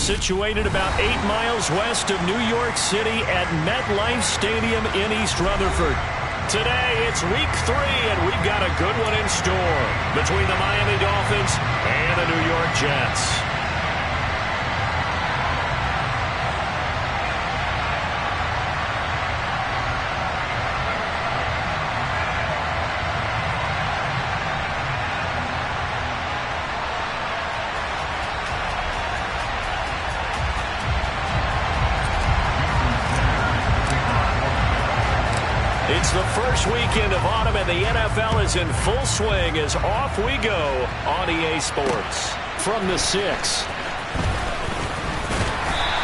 situated about 8 miles west of New York City at MetLife Stadium in East Rutherford. Today, it's week 3, and we've got a good one in store between the Miami Dolphins and the New York Jets. It's the first weekend of autumn, and the NFL is in full swing as off we go on EA Sports. From the 6.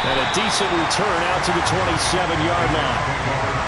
And a decent return out to the 27-yard line.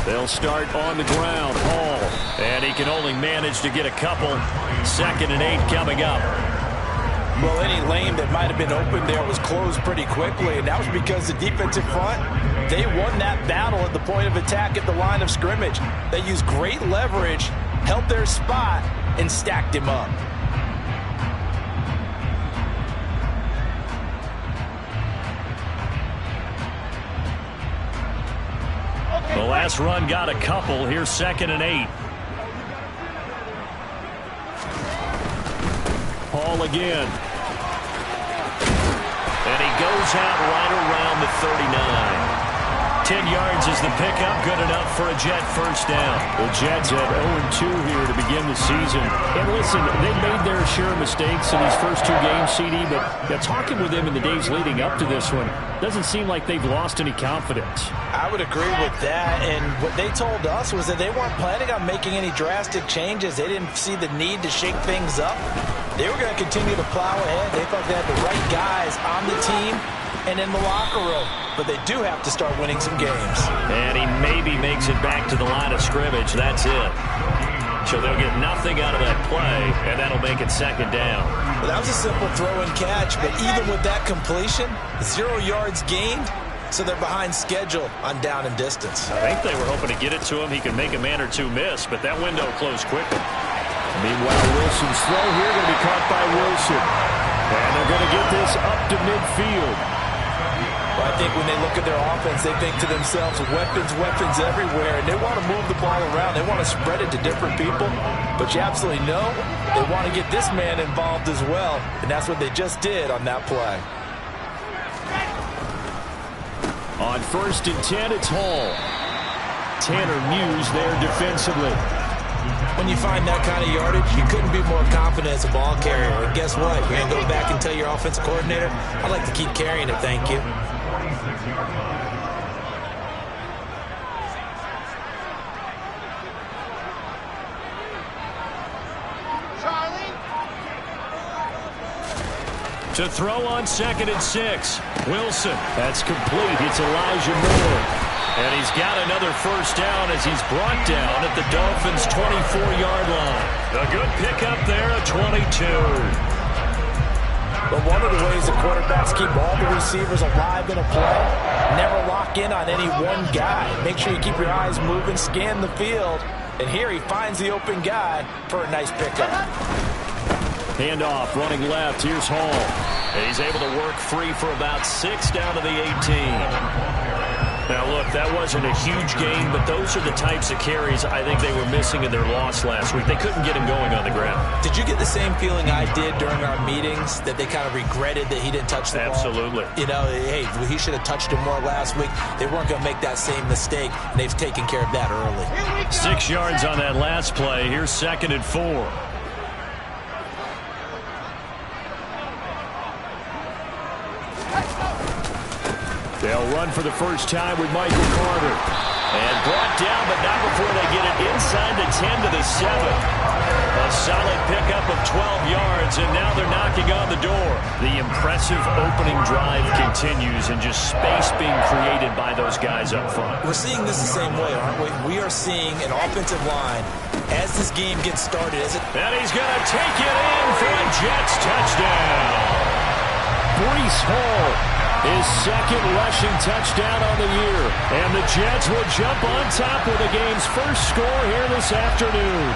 They'll start on the ground. Hall. And he can only manage to get a couple. 2nd and 8 coming up. Well, any lane that might have been open there was closed pretty quickly, and that was because the defensive front, they won that battle at the point of attack at the line of scrimmage. They used great leverage, held their spot, and stacked him up. The last run got a couple. Here's 2nd and 8. Hall again. And he goes out right around the 39. 10 yards is the pickup. Good enough for a Jet first down. The Jets at 0-2 here to begin the season. And listen, they made their share of mistakes in these first 2 games, CD, but talking with them in the days leading up to this one, doesn't seem like they've lost any confidence. I would agree with that, and what they told us was that they weren't planning on making any drastic changes. They didn't see the need to shake things up. They were going to continue to plow ahead. They thought they had the right guys on the team and in the locker room, but they do have to start winning some games. And he maybe makes it back to the line of scrimmage. That's it. So they'll get nothing out of that play, and that'll make it 2nd down. Well, that was a simple throw and catch, but even with that completion, 0 yards gained, so they're behind schedule on down and distance. I think they were hoping to get it to him. He could make a man or two miss, but that window closed quickly. Meanwhile, Wilson's throw here going to be caught by Wilson. And they're going to get this up to midfield. Well, I think when they look at their offense, they think to themselves, weapons, weapons everywhere, and they want to move the ball around. They want to spread it to different people, but you absolutely know they want to get this man involved as well, and that's what they just did on that play. On 1st and 10, it's Hall. Tanner Muse there defensively. When you find that kind of yardage, you couldn't be more confident as a ball carrier. And guess what? You're going to go back and tell your offensive coordinator, I'd like to keep carrying it, thank you. To throw on 2nd and 6. Wilson. That's complete. It's Elijah Moore. And he's got another first down as he's brought down at the Dolphins' 24-yard line. A good pickup there at 22. But one of the ways the quarterbacks keep all the receivers alive in a play, never lock in on any one guy. Make sure you keep your eyes moving, scan the field. And here he finds the open guy for a nice pickup. Handoff, running left. Here's Hall. And he's able to work free for about 6 down to the 18. Now, look, that wasn't a huge gain, but those are the types of carries I think they were missing in their loss last week. They couldn't get him going on the ground. Did you get the same feeling I did during our meetings, that they kind of regretted that he didn't touch the ball? Absolutely. You know, hey, he should have touched him more last week. They weren't going to make that same mistake, and they've taken care of that early. 6 yards on that last play. Here's 2nd and 4. They'll run for the first time with Michael Carter. And brought down, but not before they get it inside the 10 to the 7. A A solid pickup of 12 yards, and now they're knocking on the door. The impressive opening drive continues, and just space being created by those guys up front. We're seeing this the same way, aren't we? We are seeing an offensive line as this game gets started. And he's going to take it in for a Jets touchdown. Breece Hall, his second rushing touchdown on the year. And the Jets will jump on top with the game's first score here this afternoon.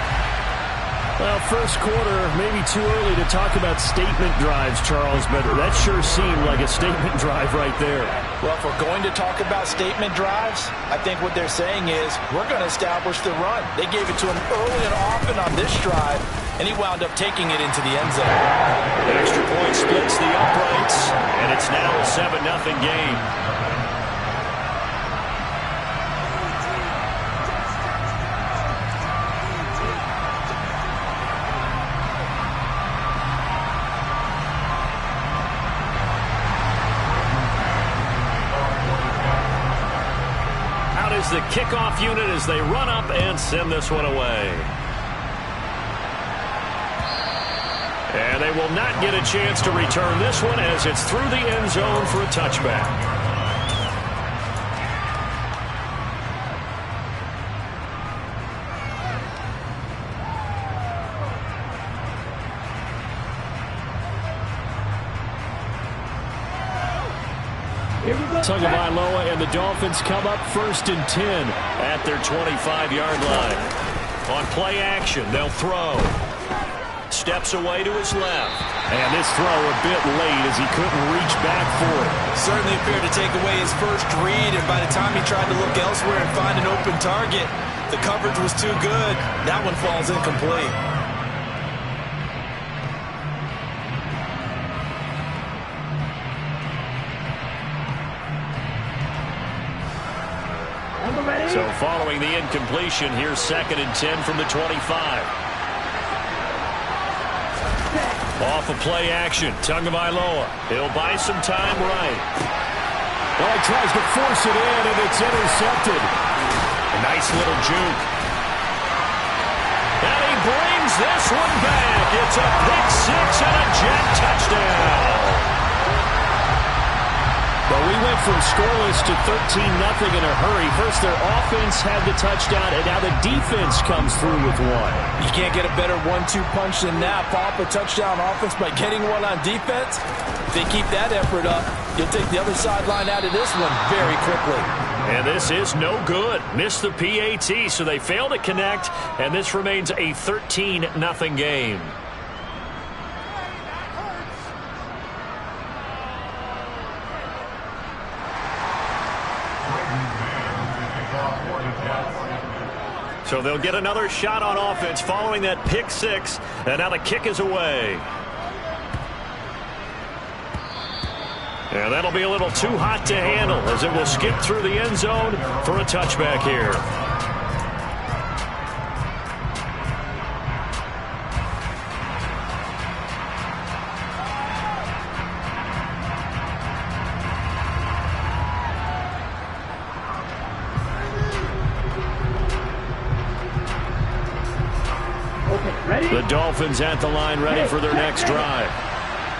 Well, first quarter, maybe too early to talk about statement drives, Charles, but that sure seemed like a statement drive right there. Well, if we're going to talk about statement drives, I think what they're saying is we're going to establish the run. They gave it to him early and often on this drive, and he wound up taking it into the end zone. The extra point splits the uprights, and it's now a 7-0 game. The kickoff unit as they run up and send this one away. And they will not get a chance to return this one as it's through the end zone for a touchback. Tagovailoa and the Dolphins come up 1st and 10 at their 25-yard line. On play action, they'll throw. Steps away to his left. And this throw a bit late as he couldn't reach back for it. Certainly appeared to take away his first read, and by the time he tried to look elsewhere and find an open target, the coverage was too good. That one falls incomplete. So following the incompletion, here's 2nd and 10 from the 25. Off of play action, Tagovailoa. He'll buy some time right. Well, he tries to force it in, and it's intercepted. A nice little juke. And he brings this one back. It's a pick six and a Jet touchdown. Well, we went from scoreless to 13-0 in a hurry. First, their offense had the touchdown, and now the defense comes through with one. You can't get a better 1-2 punch than that. Pop a touchdown offense by getting one on defense. If they keep that effort up, you'll take the other sideline out of this one very quickly. And this is no good. Missed the PAT, so they fail to connect, and this remains a 13-0 game. So they'll get another shot on offense following that pick six, and now the kick is away. And that'll be a little too hot to handle as it will skip through the end zone for a touchback here. The Dolphins at the line ready for their next drive.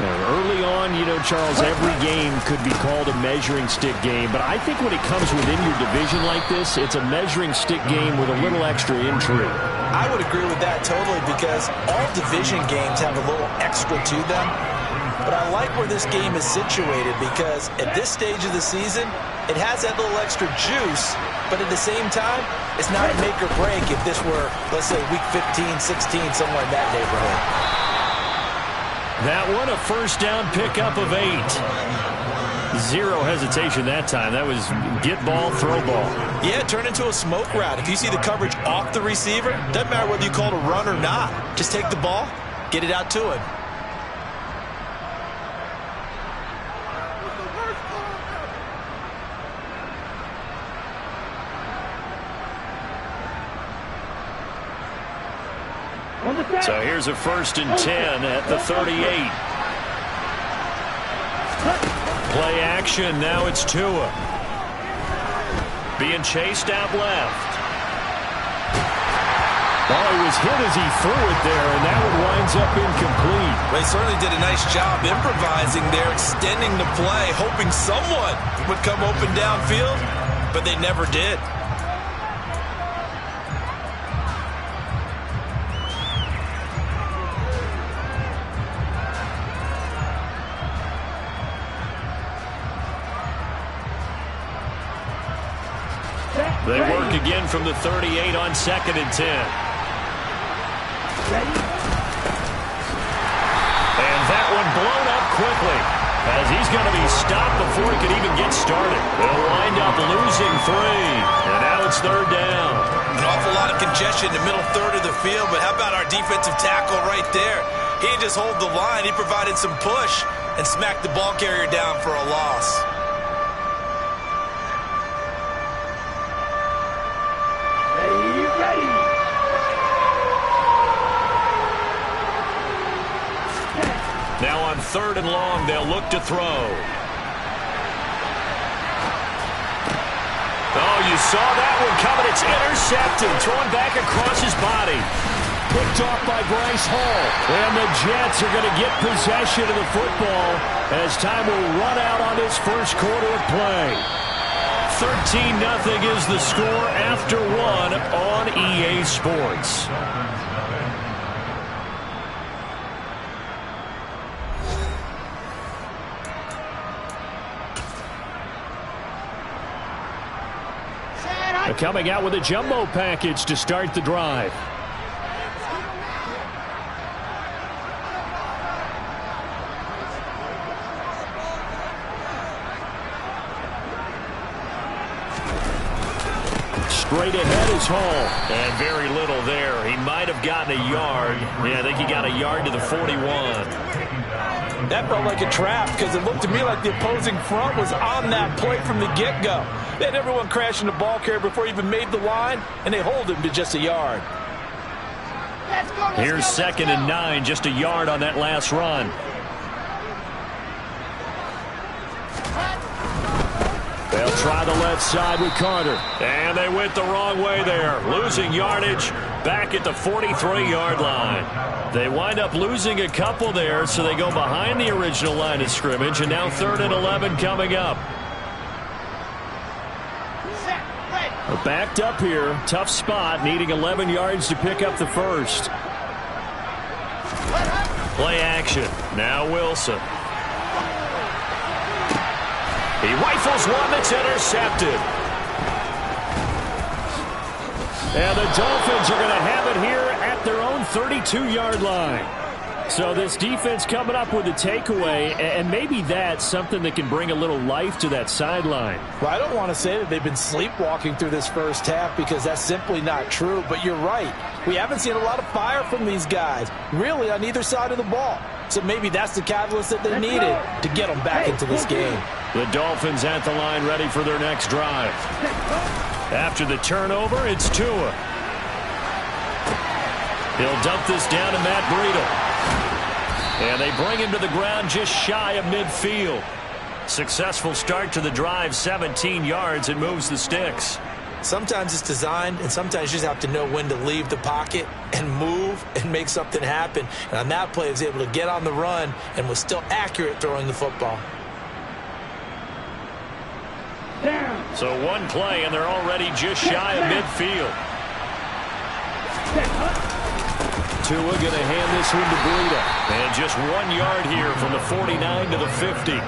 Early on, you know, Charles, every game could be called a measuring stick game. But I think when it comes within your division like this, it's a measuring stick game with a little extra intrigue. I would agree with that totally because all division games have a little extra to them. But I like where this game is situated because at this stage of the season, it has that little extra juice. But at the same time, it's not a make or break if this were, let's say, week 15, 16, somewhere in that neighborhood. That one, a first down pickup of 8. Zero hesitation that time. That was get ball, throw ball. Yeah, turn into a smoke route. If you see the coverage off the receiver, doesn't matter whether you call it a run or not. Just take the ball, get it out to him. So here's a 1st and 10 at the 38. Play action, now it's Tua. Being chased out left. Oh, he was hit as he threw it there, and that one winds up incomplete. They certainly did a nice job improvising there, extending the play, hoping someone would come open downfield, but they never did. They work again from the 38 on 2nd and 10. And that one blown up quickly, as he's going to be stopped before he could even get started. They'll wind up losing 3, and now it's 3rd down. An awful lot of congestion in the middle third of the field, but how about our defensive tackle right there? He didn't just hold the line, he provided some push and smacked the ball carrier down for a loss. Now on 3rd and long, they'll look to throw. Oh, you saw that one coming. It's intercepted. Thrown back across his body. Picked off by Bryce Hall. And the Jets are going to get possession of the football as time will run out on this first quarter of play. 13-0 is the score after 1 on EA Sports. Coming out with a jumbo package to start the drive. Straight ahead is Hall. And very little there. He might have gotten a yard. Yeah, I think he got a yard to the 41. That felt like a trap because it looked to me like the opposing front was on that play from the get-go. They had everyone crashing the ball carrier before he even made the line, and they hold him to just a yard. Here's 2nd and 9, just a yard on that last run. They'll try the left side with Carter. And they went the wrong way there, losing yardage back at the 43-yard line. They wind up losing a couple there, so they go behind the original line of scrimmage, and now 3rd and 11 coming up. Backed up here, tough spot, needing 11 yards to pick up the first. Play action, now Wilson. He rifles one that's intercepted. And the Dolphins are going to have it here at their own 32-yard line. So this defense coming up with a takeaway, and maybe that's something that can bring a little life to that sideline. Well, I don't want to say that they've been sleepwalking through this first half because that's simply not true, but you're right. We haven't seen a lot of fire from these guys, really on either side of the ball. So maybe that's the catalyst that they needed to get them back into this game. The Dolphins at the line ready for their next drive. After the turnover, it's Tua. He'll dump this down to Matt Breida. And they bring him to the ground just shy of midfield. Successful start to the drive, 17 yards, and moves the sticks. Sometimes it's designed, and sometimes you just have to know when to leave the pocket and move and make something happen. And on that play, he was able to get on the run and was still accurate throwing the football. So one play, and they're already just shy of midfield. Tua going to hand this one to Breida. And just 1 yard here from the 49 to the 50.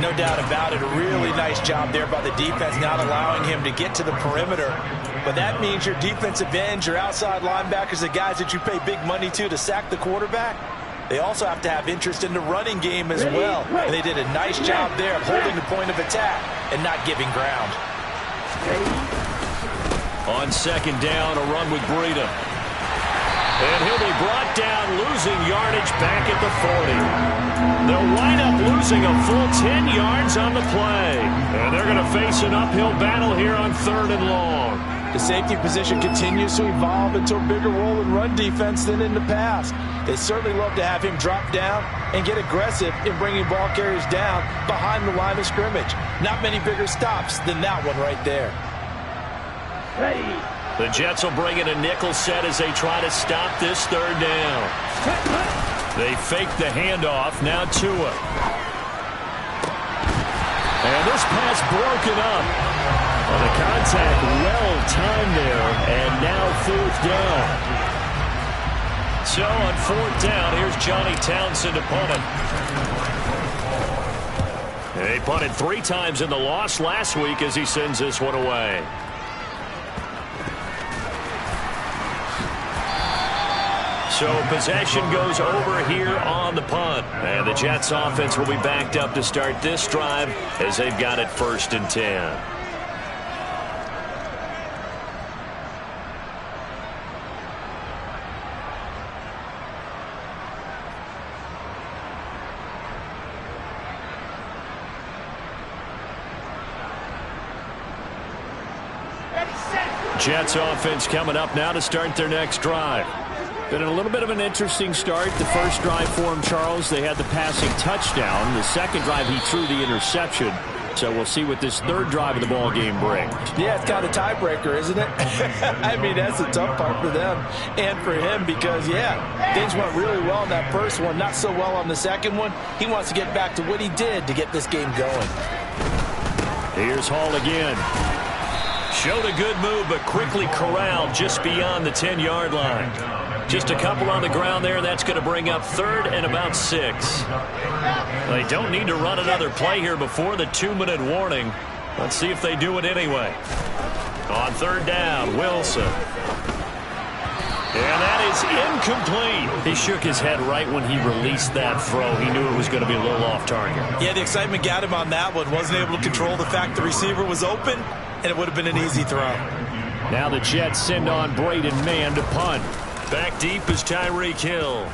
No doubt about it. A really nice job there by the defense, not allowing him to get to the perimeter. But that means your defensive ends, your outside linebackers, the guys that you pay big money to sack the quarterback, they also have to have interest in the running game as well. And they did a nice job there of holding the point of attack and not giving ground. On 2nd down, a run with Breida. And he'll be brought down, losing yardage back at the 40. They'll wind up losing a full 10 yards on the play. And they're going to face an uphill battle here on 3rd and long. The safety position continues to evolve into a bigger role in run defense than in the past. They certainly love to have him drop down and get aggressive in bringing ball carriers down behind the line of scrimmage. Not many bigger stops than that one right there. The Jets will bring in a nickel set as they try to stop this third down. They fake the handoff. Now Tua. And this pass broken up. Well, the contact well-timed there, and now fourth down. So on fourth down, here's Johnny Townsend to punt it. They punted 3 times in the loss last week as he sends this one away. So possession goes over here on the punt. And the Jets offense will be backed up to start this drive as they've got it 1st and 10. Jets offense coming up now to start their next drive. Been a little bit of an interesting start. The first drive for him, Charles, they had the passing touchdown. The second drive, he threw the interception. So we'll see what this third drive of the ball game brings. Yeah, it's kind of a tiebreaker, isn't it? I mean, that's the tough part for them and for him because, yeah, things went really well in that first one, not so well on the second one. He wants to get back to what he did to get this game going. Here's Hall again. Showed a good move, but quickly corralled just beyond the 10-yard line. Just a couple on the ground there. That's going to bring up 3rd and about 6. They don't need to run another play here before the 2-minute warning. Let's see if they do it anyway. On 3rd down, Wilson. And that is incomplete. He shook his head right when he released that throw. He knew it was going to be a little off target. Yeah, the excitement got him on that one. Wasn't able to control the fact the receiver was open, and it would have been an easy throw. Now the Jets send on Braden Mann to punt. Back deep is Tyreek Hill.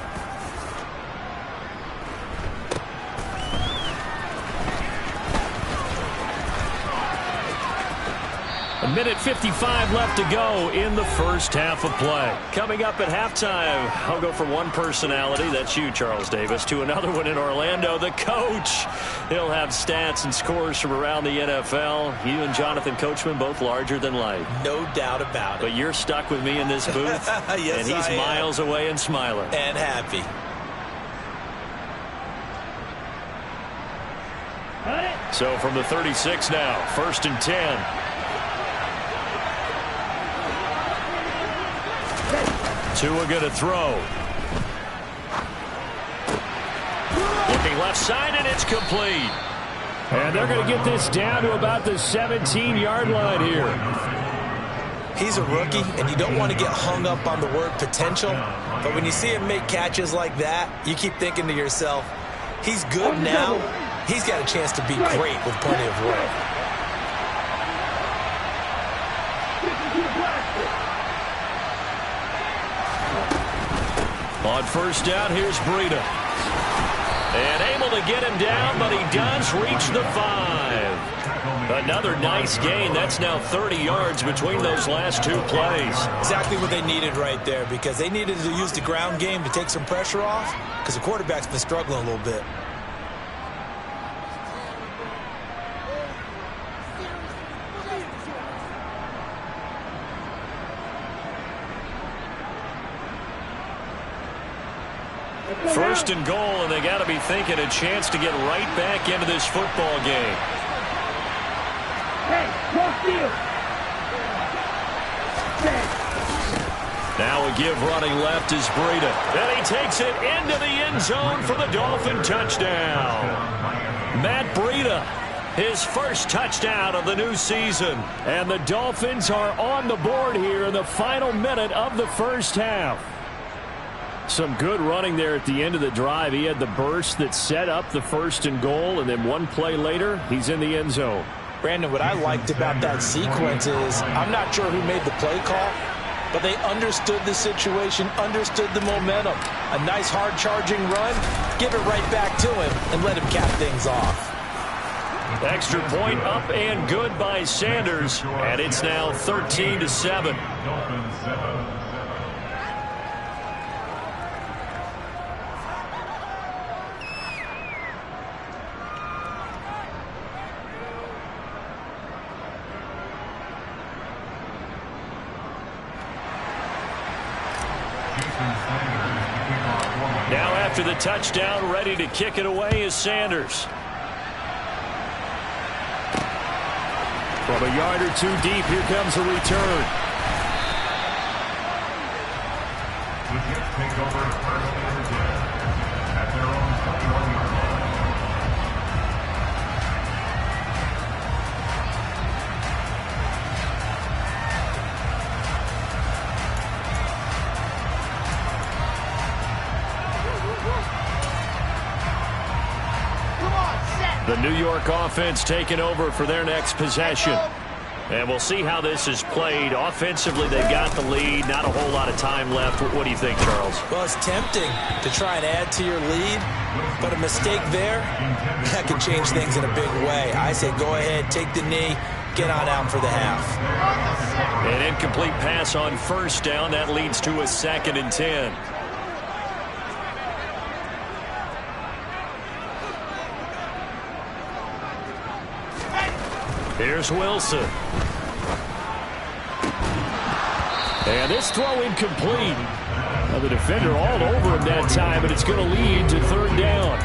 A minute 55 left to go in the first half of play. Coming up at halftime, I'll go from one personality, that's you, Charles Davis, to another one in Orlando, the coach. He'll have stats and scores from around the NFL. You and Jonathan Coachman both larger than life. No doubt about it. But you're stuck with me in this booth, yes, and he's miles away and smiling. And happy. So from the 36 now, 1st and 10. Tua going to throw. Looking left side, and it's complete. And they're going to get this down to about the 17-yard line here. He's a rookie, and you don't want to get hung up on the word potential. But when you see him make catches like that, you keep thinking to yourself, he's good now. He's got a chance to be great with plenty of work. On 1st down, here's Breida. And able to get him down, but he does reach the 5. Another nice gain. That's now 30 yards between those last 2 plays. Exactly what they needed right there, because they needed to use the ground game to take some pressure off, because the quarterback's been struggling a little bit. First and goal, and they got to be thinking a chance to get right back into this football game. Now a give running left is Breida. And he takes it into the end zone for the Dolphin touchdown. Matt Breida, his first touchdown of the new season. And the Dolphins are on the board here in the final minute of the first half. Some good running there at the end of the drive. He had the burst that set up the 1st and goal, and then one play later, he's in the end zone. Brandon, what I liked about that sequence is I'm not sure who made the play call, but they understood the situation, understood the momentum. A nice hard-charging run, give it right back to him, and let him cap things off. Extra point up and good by Sanders, and it's now 13-7. after the touchdown. Ready to kick it away is Sanders. From a yard or two deep, here comes a return. The Jets take over first and 10 at their own 21-yard line. The New York offense taking over for their next possession. And we'll see how this is played. Offensively, they've got the lead. Not a whole lot of time left. What do you think, Charles? Well, it's tempting to try and add to your lead, but a mistake there, that could change things in a big way. I say go ahead, take the knee, get on out for the half. An incomplete pass on first down. That leads to a 2nd and 10. Here's Wilson. And this throw incomplete. Now the defender all over him that time, but it's going to lead to 3rd down.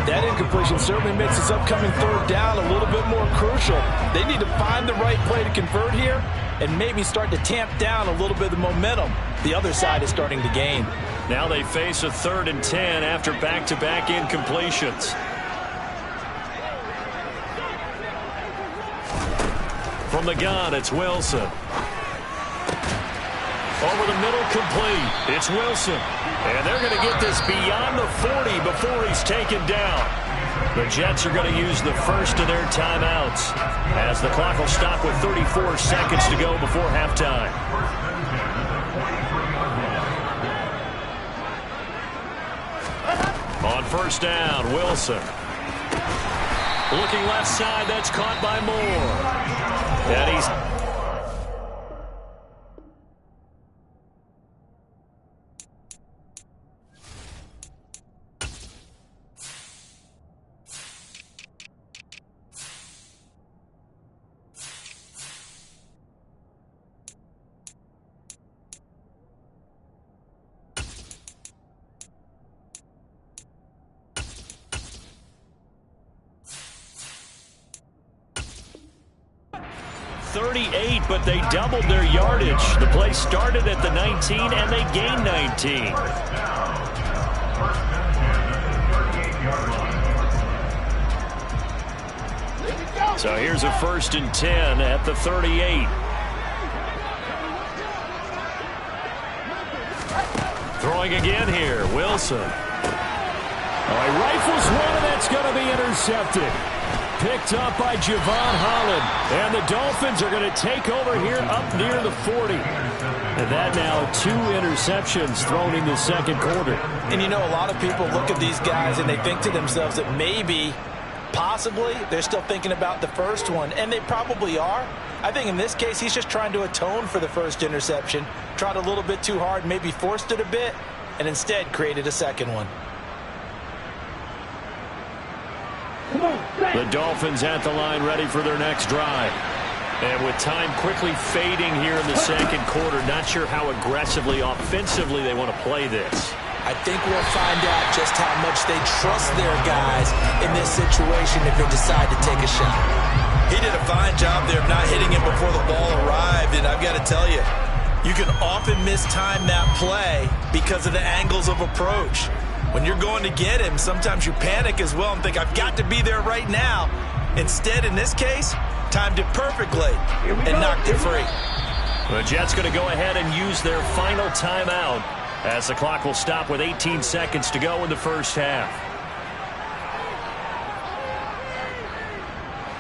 That incompletion certainly makes this upcoming 3rd down a little bit more crucial. They need to find the right play to convert here and maybe start to tamp down a little bit of the momentum the other side is starting to gain. Now they face a 3rd and 10 after back-to-back incompletions. From the gun, it's Wilson. Over the middle, complete. It's Wilson. And they're going to get this beyond the 40 before he's taken down. The Jets are going to use the first of their timeouts as the clock will stop with 34 seconds to go before halftime. On first down, Wilson. Looking left side, that's caught by Moore. And he's... but they doubled their yardage. The play started at the 19, and they gained 19. So here's a 1st and 10 at the 38. Throwing again here, Wilson. He rifles one, and that's going to be intercepted. Picked up by Javon Holland. And the Dolphins are going to take over here up near the 40. And that now 2 interceptions thrown in the 2nd quarter. And you know, a lot of people look at these guys and they think to themselves that maybe, possibly, they're still thinking about the first one. And they probably are. I think in this case, he's just trying to atone for the first interception. Tried a little bit too hard, maybe forced it a bit, and instead created a 2nd one. The Dolphins at the line ready for their next drive. And with time quickly fading here in the 2nd quarter, not sure how aggressively, offensively they want to play this. I think we'll find out just how much they trust their guys in this situation if they decide to take a shot. He did a fine job there of not hitting him before the ball arrived, and I've got to tell you, you can often mistime that play because of the angles of approach. When you're going to get him, sometimes you panic as well and think, I've got to be there right now. Instead, in this case, timed it perfectly and knocked it free. The Jets going to go ahead and use their final timeout as the clock will stop with 18 seconds to go in the first half.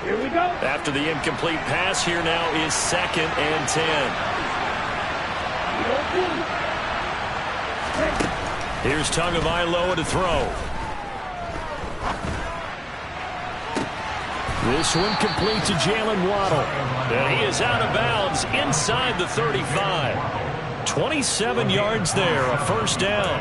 Here we go. After the incomplete pass, here now is 2nd and 10. Here's Tagovailoa to throw. This one complete to Jalen Waddle. And he is out of bounds inside the 35. 27 yards there, a 1st down.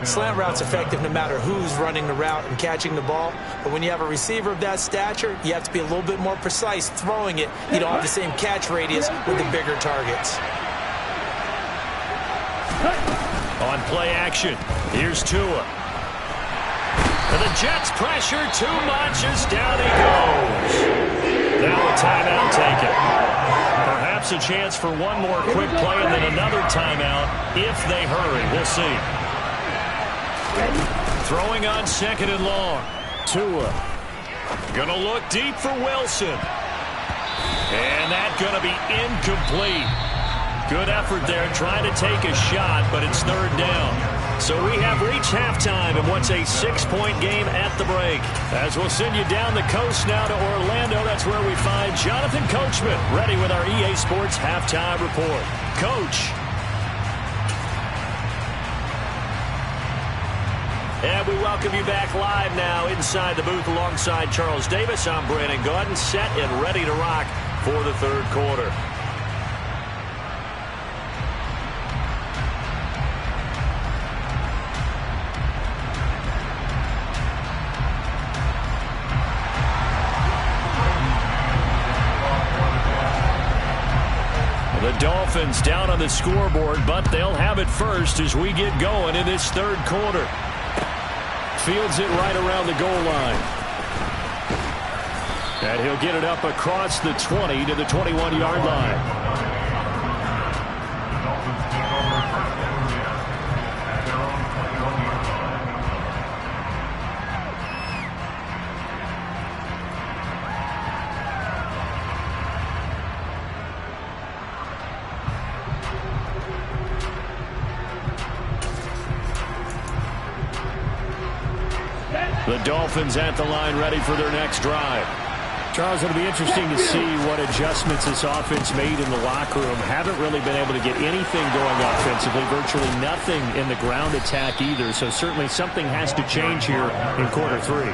Slant route's effective no matter who's running the route and catching the ball. But when you have a receiver of that stature, you have to be a little bit more precise throwing it. You don't have the same catch radius with the bigger targets. On play action, here's Tua. And the Jets pressure too much as down he goes. Now a timeout taken. Perhaps a chance for one more quick play and then another timeout if they hurry. We'll see. Throwing on 2nd and long. Tua. Gonna look deep for Wilson. And that's gonna be incomplete. Good effort there trying to take a shot, but it's 3rd down. So we have reached halftime in what's a 6-point game at the break. As we'll send you down the coast now to Orlando, that's where we find Jonathan Coachman ready with our EA Sports Halftime Report. Coach. And we welcome you back live now inside the booth alongside Charles Davis. I'm Brandon Gaudin, set and ready to rock for the 3rd quarter. The Dolphins down on the scoreboard, but they'll have it first as we get going in this 3rd quarter. Fields it right around the goal line. And he'll get it up across the 20 to the 21-yard line. The Dolphins at the line ready for their next drive. Charles, it'll be interesting to see what adjustments this offense made in the locker room. Haven't really been able to get anything going offensively, virtually nothing in the ground attack either. So certainly something has to change here in quarter 3.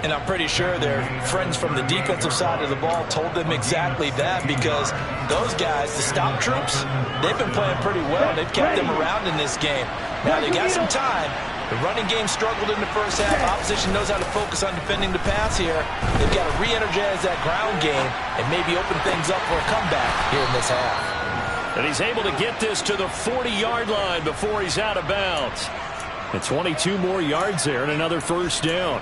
And I'm pretty sure their friends from the defensive side of the ball told them exactly that, because those guys, the stop troops, they've been playing pretty well. They've kept them around in this game. Now they got some time. The running game struggled in the first half. Opposition knows how to focus on defending the pass here. They've got to re-energize that ground game and maybe open things up for a comeback here in this half. And he's able to get this to the 40-yard line before he's out of bounds. And 22 more yards there and another 1st down.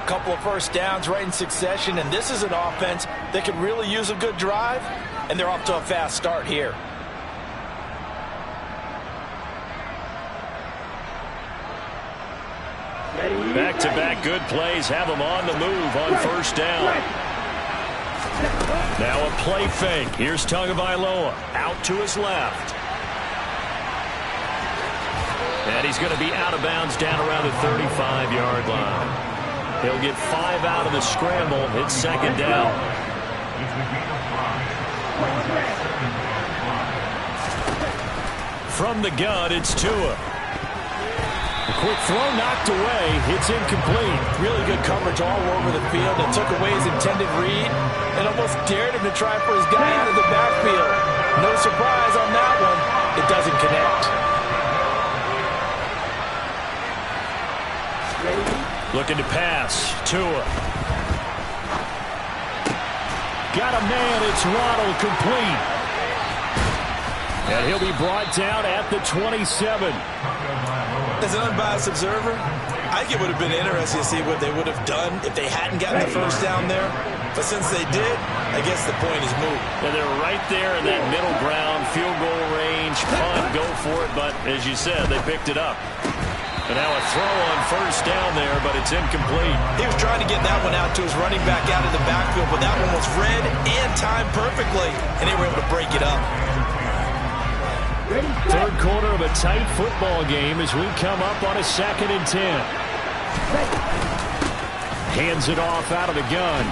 Couple of 1st downs right in succession, and this is an offense that could really use a good drive, and they're off to a fast start here. Back-to-back good plays have them on the move on 1st down. Now a play fake. Here's Tagovailoa out to his left. And he's going to be out of bounds down around the 35-yard line. He'll get 5 out of the scramble. It's 2nd down. From the gun, it's Tua. A quick throw knocked away. It's incomplete. Really good coverage all over the field. It took away his intended read and almost dared him to try for his guy out of the backfield. No surprise on that one. It doesn't connect. Looking to pass. Tua. Got a man. It's Waddle, complete. And he'll be brought down at the 27. As an unbiased observer, I think it would have been interesting to see what they would have done if they hadn't gotten the 1st down there. But since they did, I guess the point is moot. And they're right there in that middle ground, field goal range, punt, go for it. But as you said, they picked it up. And now a throw on 1st down there, but it's incomplete. He was trying to get that one out to his running back out of the backfield, but that one was read and timed perfectly, and they were able to break it up. 3rd quarter of a tight football game as we come up on a 2nd and 10. Hands it off out of the gun.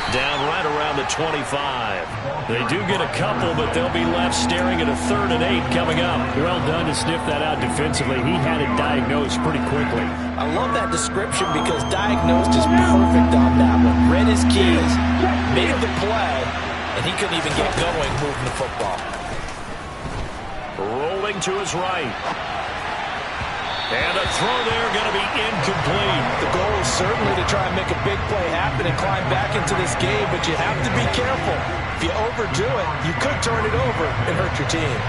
Down right around the 25. They do get a couple, but they'll be left staring at a 3rd and 8 coming up. Well done to sniff that out defensively. He had it diagnosed pretty quickly. I love that description because diagnosed is perfect on that one. Read his keys, made the play, and he couldn't even get going moving the football. Rolling to his right. And a throw there going to be incomplete. The goal is certainly to try and make a big play happen and climb back into this game, but you have to be careful. If you overdo it, you could turn it over and hurt your team.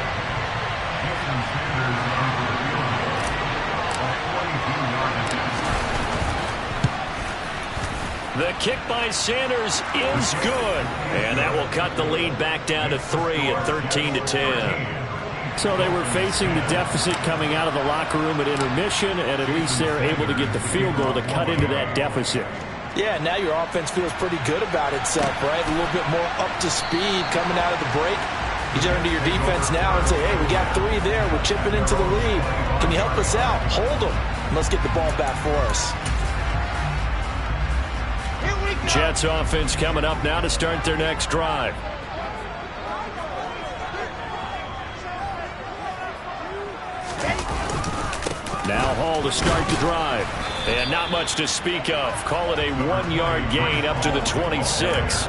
The kick by Sanders is good. And that will cut the lead back down to 3 at 13-10. So they were facing the deficit coming out of the locker room at intermission, and at least they're able to get the field goal to cut into that deficit. Yeah, now your offense feels pretty good about itself, right? A little bit more up to speed coming out of the break. You turn to your defense now and say, hey, we got 3 there. We're chipping into the lead. Can you help us out? Hold them. Let's get the ball back for us. Jets offense coming up now to start their next drive. Now Hall to start the drive. And not much to speak of. Call it a 1-yard gain up to the 26.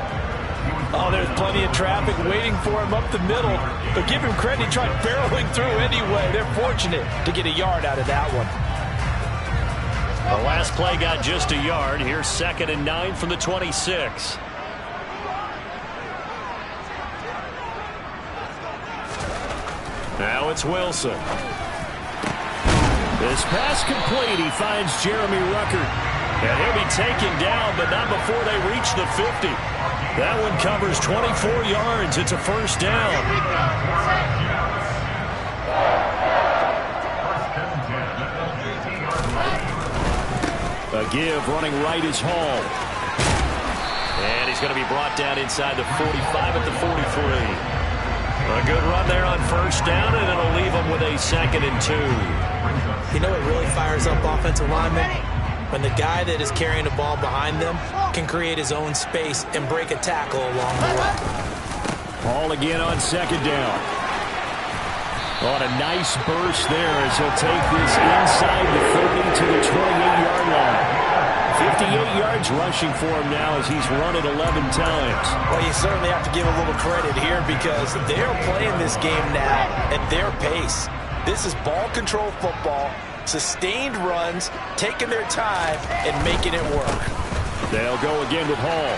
Oh, there's plenty of traffic waiting for him up the middle. But give him credit, he tried barreling through anyway. They're fortunate to get a yard out of that one. The last play got just a yard. Here's 2nd and 9 from the 26. Now it's Wilson. This pass complete. He finds Jeremy Ruckert. And he'll be taken down, but not before they reach the 50. That one covers 24 yards. It's a first down. A give running right is Hall. And he's going to be brought down inside the 45 at the 43. A good run there on first down, and it'll leave him with a 2nd and 2. You know what really fires up offensive linemen? When the guy that is carrying the ball behind them can create his own space and break a tackle along the way. Hall again on 2nd down. On a nice burst there as he'll take this inside the 30 to the 28-yard line. 58 yards rushing for him now as he's run it 11 times. Well, you certainly have to give a little credit here because they're playing this game now at their pace. This is ball control football, sustained runs, taking their time and making it work. They'll go again with Hall.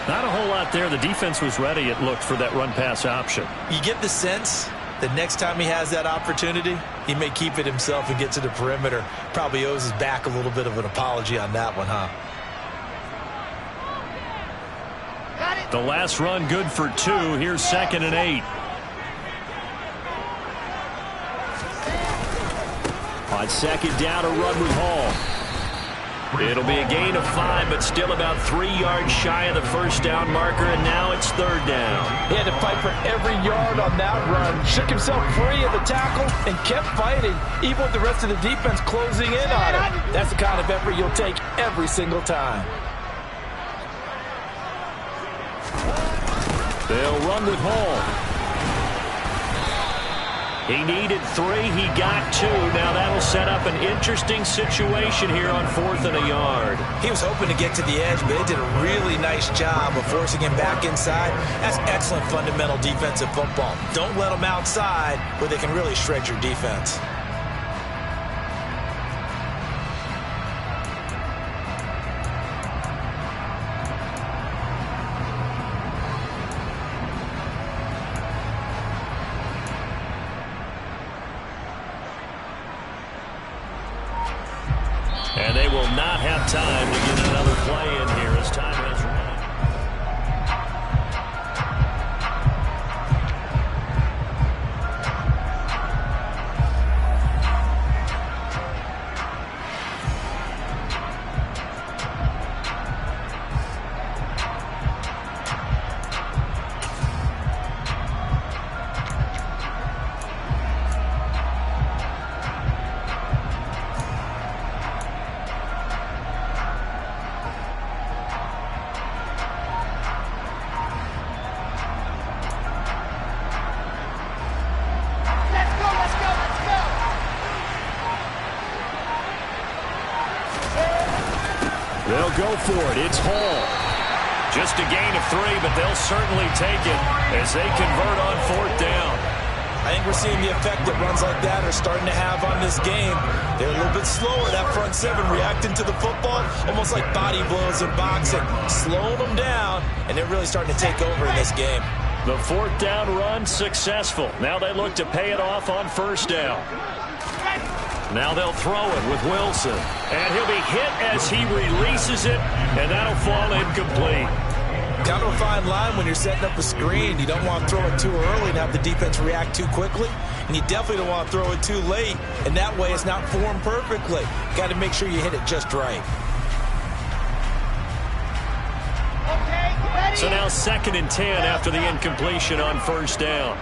Not a whole lot there. The defense was ready, it looked, for that run-pass option. You get the sense that next time he has that opportunity, he may keep it himself and get to the perimeter. Probably owes his back a little bit of an apology on that one, huh? The last run good for 2. Here's 2nd and 8. On 2nd down, a run with Hall. It'll be a gain of 5, but still about 3 yards shy of the first down marker, and now it's 3rd down. He had to fight for every yard on that run. Shook himself free of the tackle and kept fighting, even with the rest of the defense closing in on him. That's the kind of effort you'll take every single time. They'll run with Hall. He needed 3. He got 2. Now that'll set up an interesting situation here on 4th and a yard. He was hoping to get to the edge, but they did a really nice job of forcing him back inside. That's excellent fundamental defensive football. Don't let them outside where they can really shred your defense. And they will not have time to get another play in here as time has run. They'll go for it. It's Hall. Just a gain of 3, but they'll certainly take it as they convert on 4th down. I think we're seeing the effect that runs like that are starting to have on this game. They're a little bit slower, that front 7, reacting to the football, almost like body blows in boxing, slowing them down, and they're really starting to take over in this game. The fourth down run successful. Now they look to pay it off on first down. Now they'll throw it with Wilson. And he'll be hit as he releases it, and that'll fall incomplete. Kind of a fine line when you're setting up a screen. You don't want to throw it too early and have the defense react too quickly. And you definitely don't want to throw it too late. And that way it's not formed perfectly. Got to make sure you hit it just right. So now 2nd and 10 after the incompletion on first down.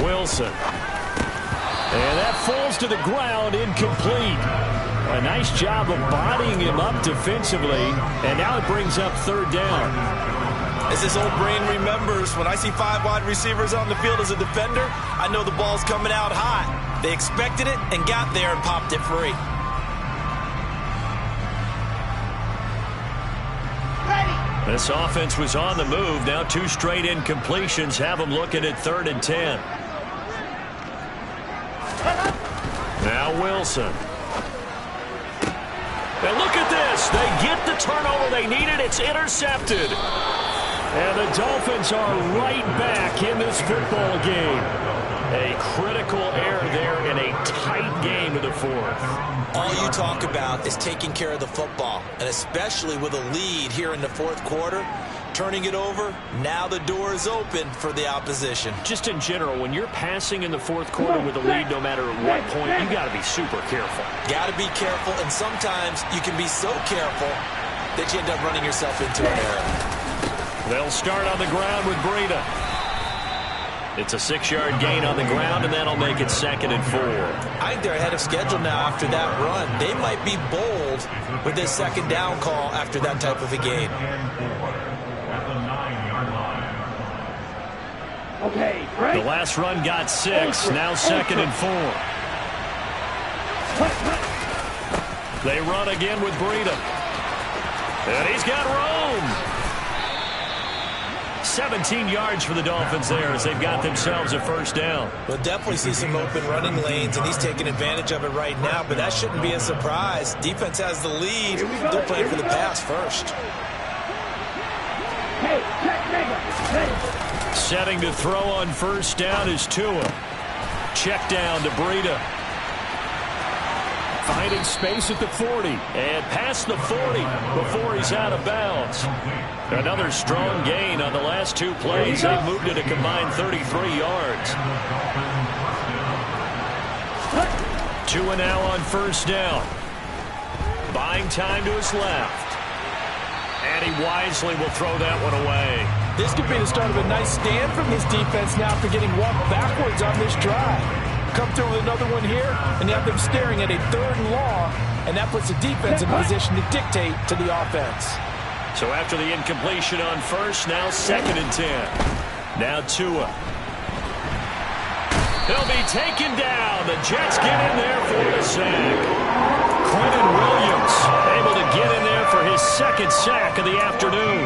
Wilson. And that falls to the ground, incomplete. A nice job of bodying him up defensively, and now it brings up 3rd down. As this old brain remembers, when I see 5 wide receivers on the field as a defender, I know the ball's coming out hot. They expected it and got there and popped it free. This offense was on the move. Now 2 straight incompletions have them looking at 3rd and 10. Now Wilson. And look at this. They get the turnover they needed. It's intercepted. And the Dolphins are right back in this football game. A critical error there in a tight game in the 4th. All you talk about is taking care of the football, and especially with a lead here in the 4th quarter. Turning it over, now the door is open for the opposition. Just in general, when you're passing in the 4th quarter with a lead, no matter at what point, you got to be super careful. Got to be careful, and sometimes you can be so careful that you end up running yourself into an error. They'll start on the ground with Breida. It's a 6-yard gain on the ground, and that'll make it 2nd and 4. I think they're ahead of schedule now after that run. They might be bold with this 2nd down call after that type of a game. Okay, right. The last run got 6, now 2nd and 4. They run again with Breida. And he's got room. 17 yards for the Dolphins there as they've got themselves a 1st down. We'll definitely see some open running lanes, and he's taking advantage of it right now, but that shouldn't be a surprise. Defense has the lead. They're playing for the pass first. Hey, check, nigga. Setting to throw on 1st down is Tua. Check down to Breida. Finding space at the 40. And past the 40 before he's out of bounds. Another strong gain on the last 2 plays. They've moved it a combined 33 yards. Tua now on 1st down. Buying time to his left. And he wisely will throw that one away. This could be the start of a nice stand from this defense now after getting walked backwards on this drive. Come through with another one here, and you have them staring at a 3rd and long, and that puts the defense in position to dictate to the offense. So after the incompletion on 1st, now 2nd and 10. Now Tua. He'll be taken down. The Jets get in there for the sack. Quentin Williams able to get in there for his 2nd sack of the afternoon.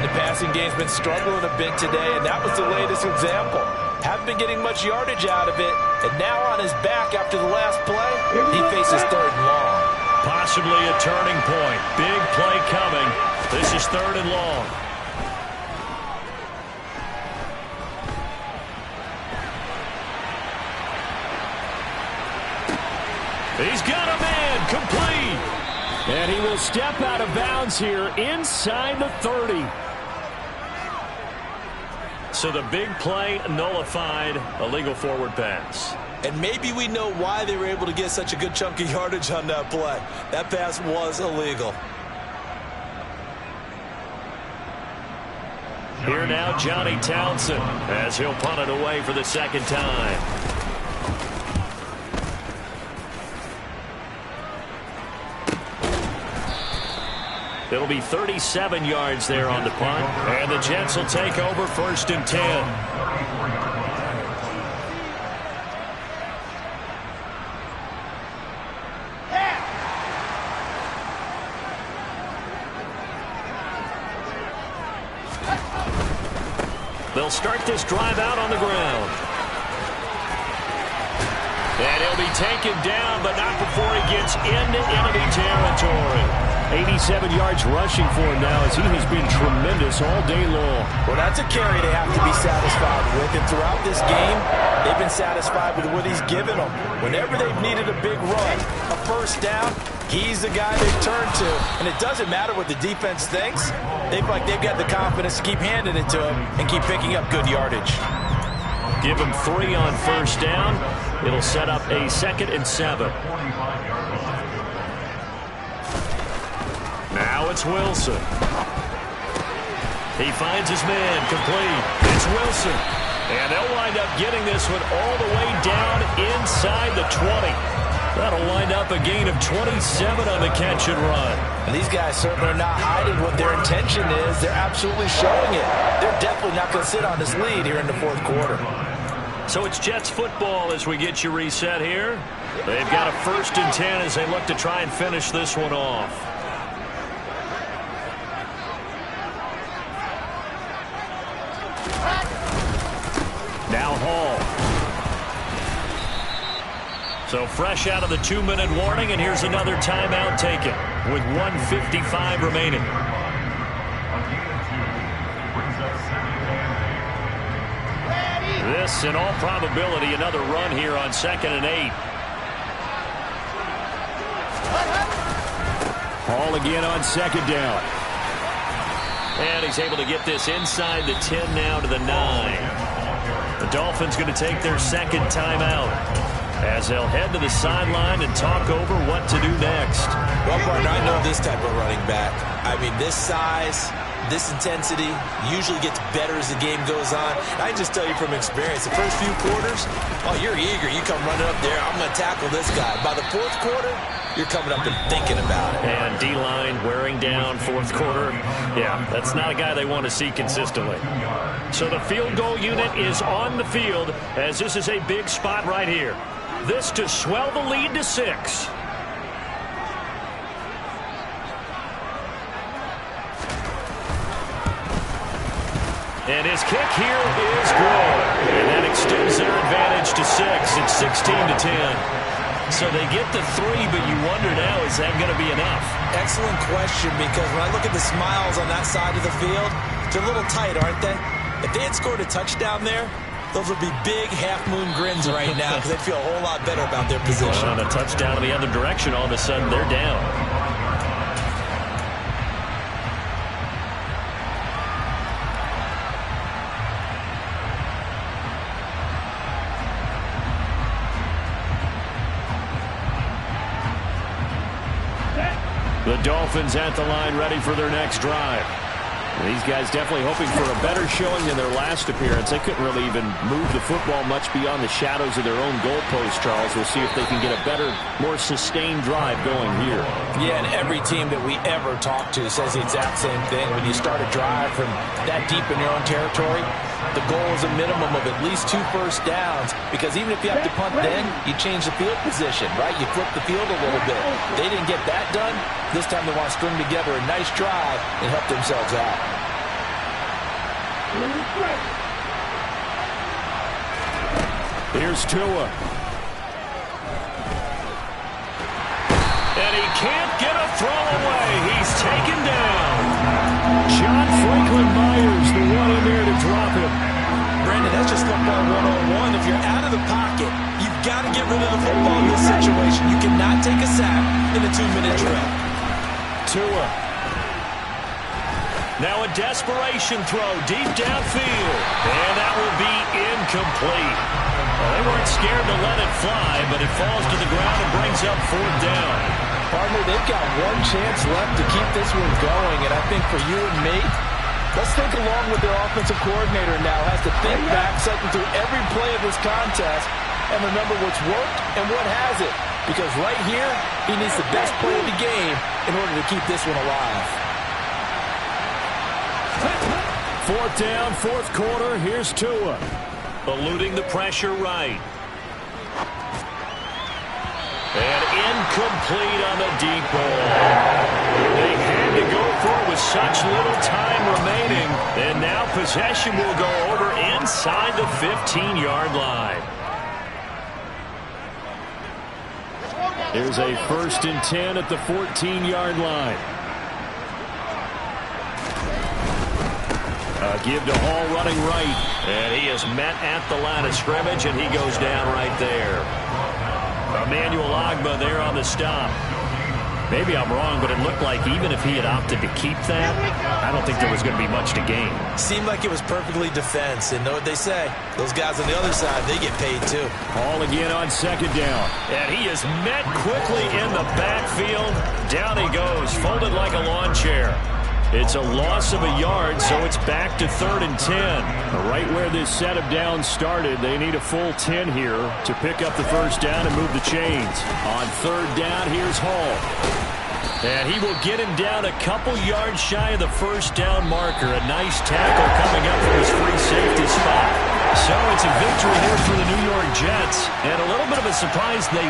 The passing game's been struggling a bit today, and that was the latest example. Haven't been getting much yardage out of it, and now on his back after the last play, he faces 3rd and long. Possibly a turning point. Big play coming. This is 3rd and long. He's got a man complete. And he will step out of bounds here inside the 30. So the big play nullified, a legal forward pass. And maybe we know why they were able to get such a good chunk of yardage on that play. That pass was illegal. Here now, Johnny Townsend, as he'll punt it away for the 2nd time. It'll be 37 yards there on the punt. And the Jets will take over 1st and 10. They'll start this drive out on the ground. And he'll He'll be taken down, but not before he gets into enemy territory. 87 yards rushing for him now as he has been tremendous all day long. Well, that's a carry they have to be satisfied with. And throughout this game, they've been satisfied with what he's given them. Whenever they've needed a big run, a first down, he's the guy they've turned to. And it doesn't matter what the defense thinks. They feel like they've got the confidence to keep handing it to him and keep picking up good yardage. Give him 3 on first down. It'll set up a 2nd and 7. Now it's Wilson. He finds his man complete. It's Wilson. And they'll wind up getting this one all the way down inside the 20. That'll wind up a gain of 27 on the catch and run. And these guys certainly are not hiding what their intention is. They're absolutely showing it. They're definitely not going to sit on this lead here in the 4th quarter. So it's Jets football as we get you reset here. They've got a 1st and 10 as they look to try and finish this one off. Now Hall. So fresh out of the 2-minute warning, and here's another timeout taken with 1:55 remaining. This, in all probability, another run here on 2nd and 8. Hall again on 2nd down. And he's able to get this inside the 10 now to the 9. The Dolphins going to take their 2nd timeout as they'll head to the sideline and talk over what to do next. Well, partner, I know this type of running back. I mean, this size, this intensity usually gets better as the game goes on. I can just tell you from experience, the first few quarters, oh, you're eager. You come running up there, I'm going to tackle this guy. By the 4th quarter, you're coming up and thinking about it. And D-line wearing down 4th quarter. Yeah, that's not a guy they want to see consistently. So the field goal unit is on the field as this is a big spot right here. This to swell the lead to 6. And his kick here is good. And that extends their advantage to 6. It's 16-10. So they get the 3, but you wonder now, is that going to be enough? Excellent question, because when I look at the smiles on that side of the field, they're a little tight, aren't they? If they had scored a touchdown there, those would be big half-moon grins right now because they'd feel a whole lot better about their position. On a touchdown in the other direction, all of a sudden they're down. The Dolphins at the line ready for their next drive. These guys definitely hoping for a better showing than their last appearance. They couldn't really even move the football much beyond the shadows of their own goalpost, Charles. We'll see if they can get a better, more sustained drive going here. Yeah, and every team that we ever talk to says the exact same thing. When you start a drive from that deep in your own territory, the goal is a minimum of at least 2 first downs, because even if you have to punt then, you change the field position, right? You flip the field a little bit. They didn't get that done. This time they want to string together a nice drive and help themselves out. Here's Tua. And he can't get a throw away. He's taken down. John Franklin Myers, the one in there to drop him. Brandon, that's just football 101. If you're out of the pocket, you've got to get rid of the football in this situation. You cannot take a sack in a 2-minute drill. Tua. Now a desperation throw deep downfield. And that will be incomplete. Well, they weren't scared to let it fly, but it falls to the ground and brings up 4th down. Partner, they've got one chance left to keep this one going, and I think for you and me, let's think along with their offensive coordinator now. Has to think back, cycle through every play of this contest, and remember what's worked and what hasn't. Because right here, he needs the best play of the game in order to keep this one alive. 4th down, 4th quarter. Here's Tua. Eluding the pressure right. And incomplete on the deep ball. They had to go for it with such little time remaining. And now possession will go over inside the 15-yard line. Here's a 1st and 10 at the 14-yard line. A give to Hall running right. And he is met at the line of scrimmage, and he goes down right there. Emmanuel Ogbah there on the stop. Maybe I'm wrong, but it looked like even if he had opted to keep that, I don't think there was going to be much to gain. Seemed like it was perfectly defense. And know what they say? Those guys on the other side, they get paid too. Hall again on 2nd down. And he is met quickly in the backfield. Down he goes, folded like a lawn chair. It's a loss of a yard, so it's back to 3rd and 10. Right where this set of downs started, they need a full 10 here to pick up the 1st down and move the chains. On 3rd down, here's Hall. And he will get him down a couple yards shy of the 1st down marker. A nice tackle coming up from his free safety spot. So it's a victory here for the New York Jets. And a little bit of a surprise they...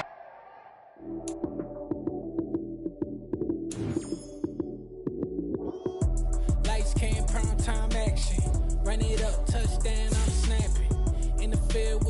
Run it up, touchdown, I'm snapping. In the field